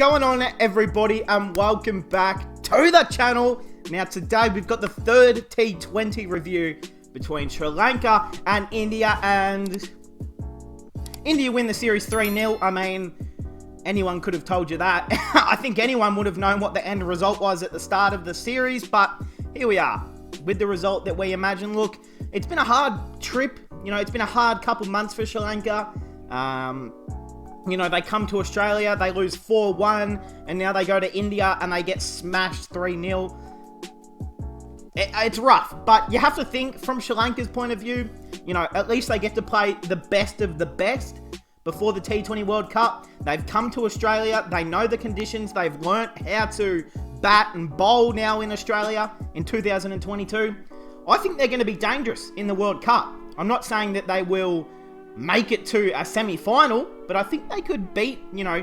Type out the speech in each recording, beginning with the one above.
going on, everybody, and welcome back to the channel. Now today we've got the third T20 review between Sri Lanka and India, and India win the series 3-0. I mean, anyone could have told you that. I think anyone would have known what the end result was at the start of the series, but here we are with the result that we imagine. Look, it's been a hard trip. You know, it's been a hard couple months for Sri Lanka. You know, they come to Australia, they lose 4-1, and now they go to India and they get smashed 3-0. It's rough, but you have to think from Sri Lanka's point of view, you know, at least they get to play the best of the best before the T20 World Cup. They've come to Australia, they know the conditions, they've learnt how to bat and bowl now in Australia in 2022. I think they're going to be dangerous in the World Cup. I'm not saying that they will make it to a semi-final, but I think they could beat, you know,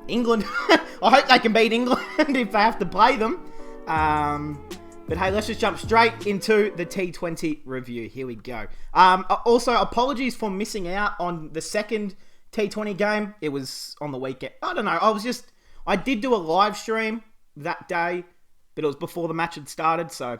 England. I hope they can beat England if they have to play them. But hey, let's just jump straight into the T20 review. Here we go. Also, apologies for missing out on the second T20 game. It was on the weekend. I don't know. I did do a live stream that day, but it was before the match had started. So,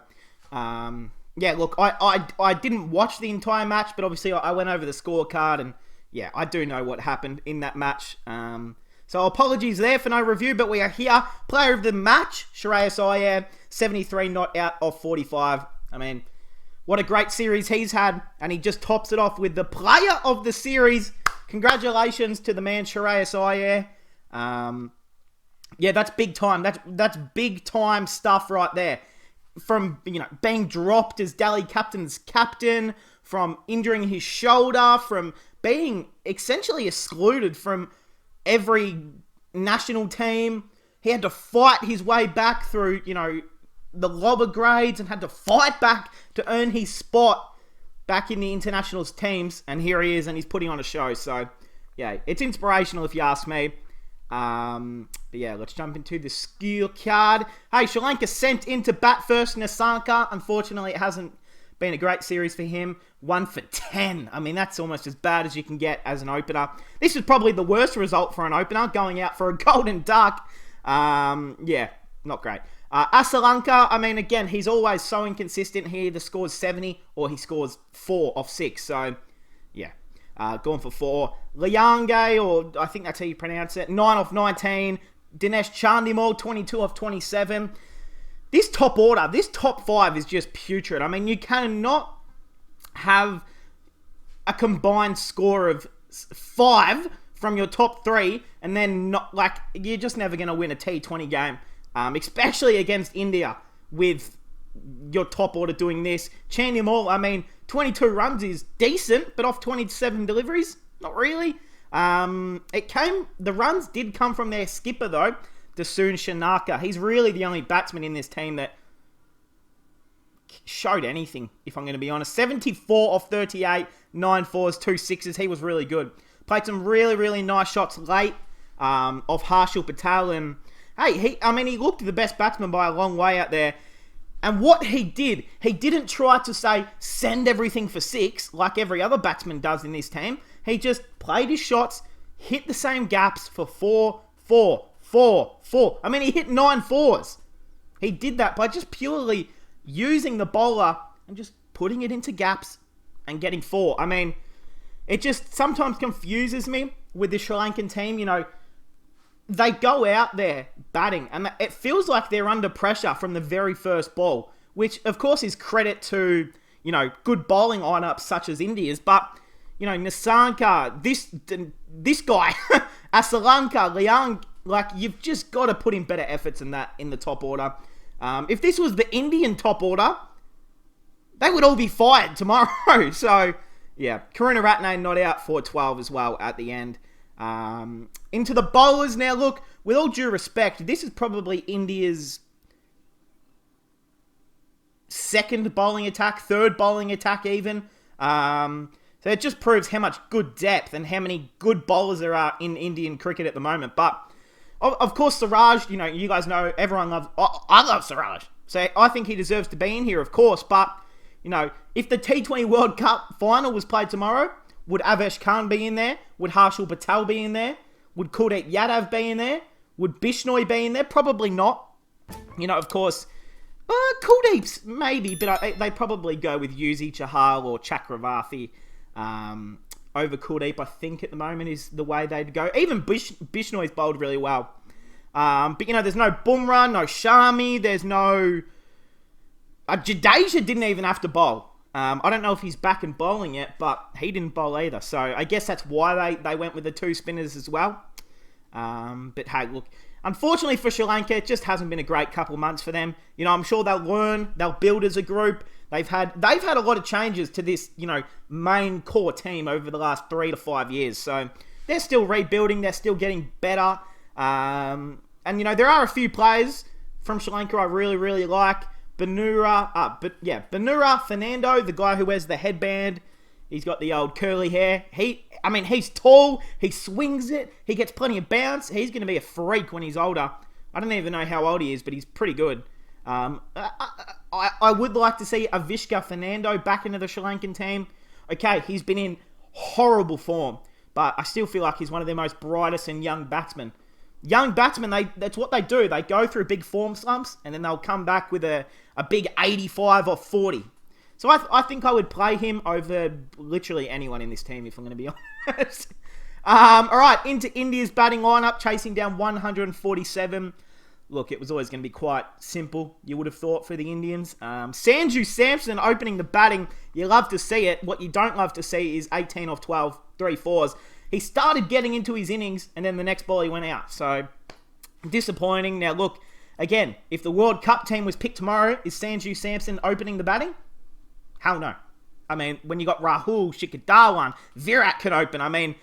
yeah, look, I didn't watch the entire match, but obviously I went over the scorecard, and yeah, I do know what happened in that match. So apologies there for no review, but we are here. Player of the match, Shreyas Iyer, 73 not out of 45. I mean, what a great series he's had, and he just tops it off with the player of the series. Congratulations to the man, Shreyas Iyer. Yeah, that's big time. That's big time stuff right there. From, you know, being dropped as Delhi captain's captain, from injuring his shoulder, from being essentially excluded from every national team. He had to fight his way back through, you know, the lower grades and had to fight back to earn his spot back in the internationals teams. And here he is, and he's putting on a show. So, yeah, it's inspirational if you ask me. But yeah, let's jump into the skill card. Hey, Sri Lanka sent in to bat first Nissanka. Unfortunately, it hasn't been a great series for him. 1 for 10. I mean, that's almost as bad as you can get as an opener. This is probably the worst result for an opener, going out for a golden duck. Yeah, not great. Asalanka, I mean, again, he's always so inconsistent. He either scores 70 or he scores 4 off 6. So, yeah. Going for 4. Liange, or I think that's how you pronounce it, 9 off 19. Dinesh Chandimal, 22 off 27. This top order, this top 5 is just putrid. I mean, you cannot have a combined score of 5 from your top 3 and then not, like, you're just never going to win a T20 game, especially against India with your top order doing this. Chandimal, I mean, 22 runs is decent, but off 27 deliveries, not really. The runs did come from their skipper though, Dasun Shanaka. He's really the only batsman in this team that showed anything, if I'm going to be honest. 74 off 38, 9 fours, 2 sixes. He was really good. Played some really, really nice shots late off Harshal Patel, and hey, he looked the best batsman by a long way out there. And what he didn't try to say, send everything for 6, like every other batsman does in this team. He just played his shots, hit the same gaps for 4, 4, 4, 4. I mean, he hit 9 fours. He did that by just purely using the bowler and just putting it into gaps and getting 4. I mean, it just sometimes confuses me with the Sri Lankan team. You know, they go out there batting, and it feels like they're under pressure from the very first ball, which, of course, is credit to, you know, good bowling lineups such as India's. But, you know, Nissanka, this guy, Asalanka, Liang, like, you've just got to put in better efforts than that in the top order. If this was the Indian top order, they would all be fired tomorrow. So, yeah, Karunaratne not out for 12 as well at the end. Into the bowlers now. Look, with all due respect, this is probably India's second bowling attack, third bowling attack even. So it just proves how much good depth and how many good bowlers there are in Indian cricket at the moment. But, of course, Siraj, you know, you guys know, everyone loves... I love Siraj. So I think he deserves to be in here, of course. But, you know, if the T20 World Cup final was played tomorrow, would Avesh Khan be in there? Would Harshal Patel be in there? Would Kuldeep Yadav be in there? Would Bishnoi be in there? Probably not. You know, of course, Kuldeep's maybe, but they probably go with Yuzi Chahal or Chakravarthi over Kuldeep, I think, at the moment is the way they'd go. Even Bishnoi's bowled really well. But, you know, there's no Bumrah, no Shami, there's no... Jadeja didn't even have to bowl. I don't know if he's back and bowling yet, but he didn't bowl either. So I guess that's why they went with the 2 spinners as well. But hey, look, unfortunately for Sri Lanka, it just hasn't been a great couple of months for them. You know, I'm sure they'll learn, they'll build as a group. They've had a lot of changes to this, you know, main core team over the last 3 to 5 years. So they're still rebuilding, they're still getting better. And, you know, there are a few players from Sri Lanka I really, really like. Fernando, the guy who wears the headband. He's got the old curly hair. He's tall. He swings it. He gets plenty of bounce. He's going to be a freak when he's older. I don't even know how old he is, but he's pretty good. I would like to see Avishka Fernando back into the Sri Lankan team. Okay, he's been in horrible form, but I still feel like he's one of their most brightest and young batsmen. Young batsmen, that's what they do. They go through big form slumps, and then they'll come back with a big 85 or 40. So I think I would play him over literally anyone in this team, if I'm going to be honest. All right, into India's batting lineup, chasing down 147. Look, it was always going to be quite simple, you would have thought, for the Indians. Sanju Samson opening the batting. You love to see it. What you don't love to see is 18 off 12, 3 fours. He started getting into his innings, and then the next ball he went out. So, disappointing. Now, look, again, if the World Cup team was picked tomorrow, is Sanju Samson opening the batting? Hell no. I mean, when you got Rahul, Shikhar, Virat can open. I mean,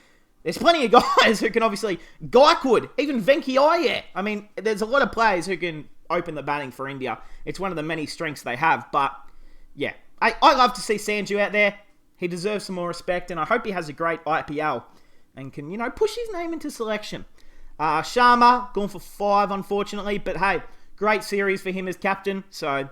there's plenty of guys who can obviously... Gaikwad, even Venki Iyer. I mean, there's a lot of players who can open the batting for India. It's one of the many strengths they have. But, yeah, I love to see Sanju out there. He deserves some more respect, and I hope he has a great IPL and can, you know, push his name into selection. Sharma, gone for 5, unfortunately. But, hey, great series for him as captain. So,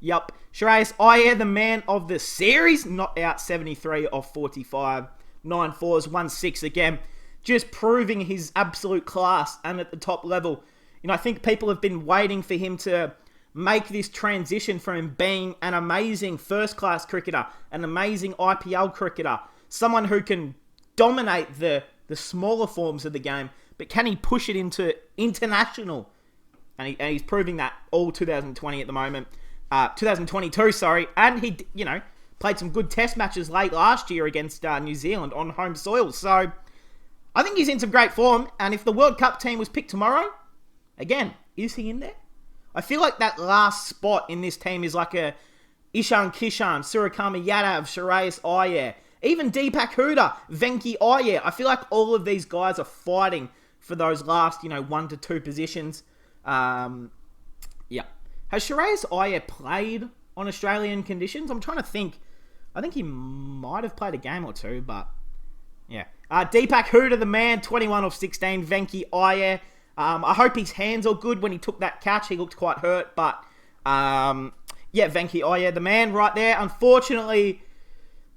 yup. Shreyas Iyer, the man of the series, not out 73 off 45. 9 fours, 1 6 again. Just proving his absolute class and at the top level. You know, I think people have been waiting for him to make this transition from him being an amazing first-class cricketer, an amazing IPL cricketer, someone who can dominate the smaller forms of the game, but can he push it into international? And he's proving that all 2020 at the moment. 2022, sorry. And he, you know, played some good test matches late last year against New Zealand on home soil. So, I think he's in some great form. And if the World Cup team was picked tomorrow, again, is he in there? I feel like that last spot in this team is like a Ishan Kishan, Suryakumar Yadav, Shreyas Iyer, even Deepak Huda, Venki Iyer. I feel like all of these guys are fighting for those last, you know, 1 to 2 positions. Yeah. Has Shreyas Iyer played on Australian conditions? I'm trying to think. I think he might have played a game or 2, but yeah. Deepak Huda, the man, 21 off 16. Venki Iyer. I hope his hands are good when he took that catch. He looked quite hurt, but yeah, Venki Iyer, the man right there. Unfortunately,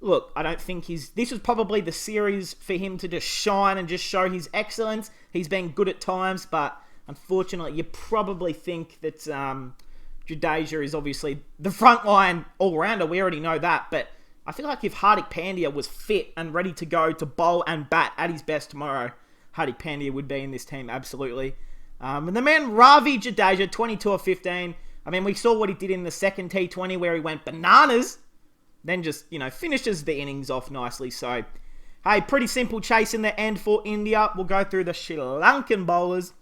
look, I don't think this was probably the series for him to just shine and just show his excellence. He's been good at times, but unfortunately, you probably think that Jadeja is obviously the frontline all-rounder. We already know that, but I feel like if Hardik Pandya was fit and ready to go to bowl and bat at his best tomorrow, Hardik Pandya would be in this team, absolutely. And the man, Ravi Jadeja, 22 of 15. I mean, we saw what he did in the second T20 where he went bananas. Then just, you know, finishes the innings off nicely. So, hey, pretty simple chase in the end for India. We'll go through the Sri Lankan bowlers.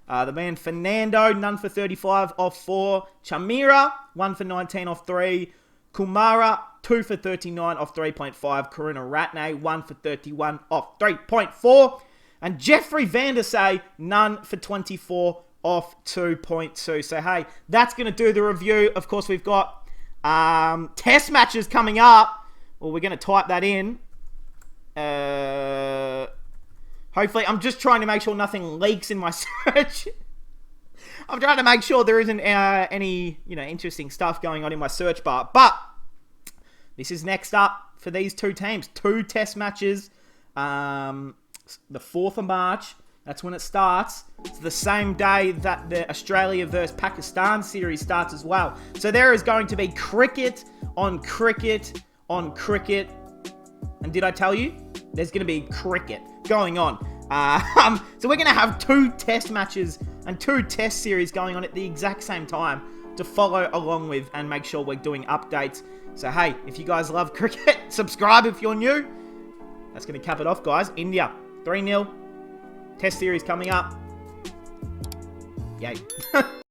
The man Fernando, none for 35 off 4. Chamira, 1 for 19 off 3. Kumara, 2 for 39 off 3.5. Karuna Ratne, 1 for 31 off 3.4. And Jeffrey Vandersay, none for 24 off 2.2. So, hey, that's going to do the review. Of course, we've got test matches coming up. Well, we're going to type that in. Hopefully, I'm just trying to make sure nothing leaks in my search. I'm trying to make sure there isn't any, you know, interesting stuff going on in my search bar. But this is next up for these two teams. 2 test matches. The 4th of March. That's when it starts. It's the same day that the Australia versus Pakistan series starts as well. So there is going to be cricket on cricket on cricket. And did I tell you? There's going to be cricket going on. So we're going to have 2 test matches and 2 test series going on at the exact same time to follow along with and make sure we're doing updates. So hey, if you guys love cricket, subscribe if you're new. That's going to cap it off, guys. India, 3-0. Test series coming up. Yay.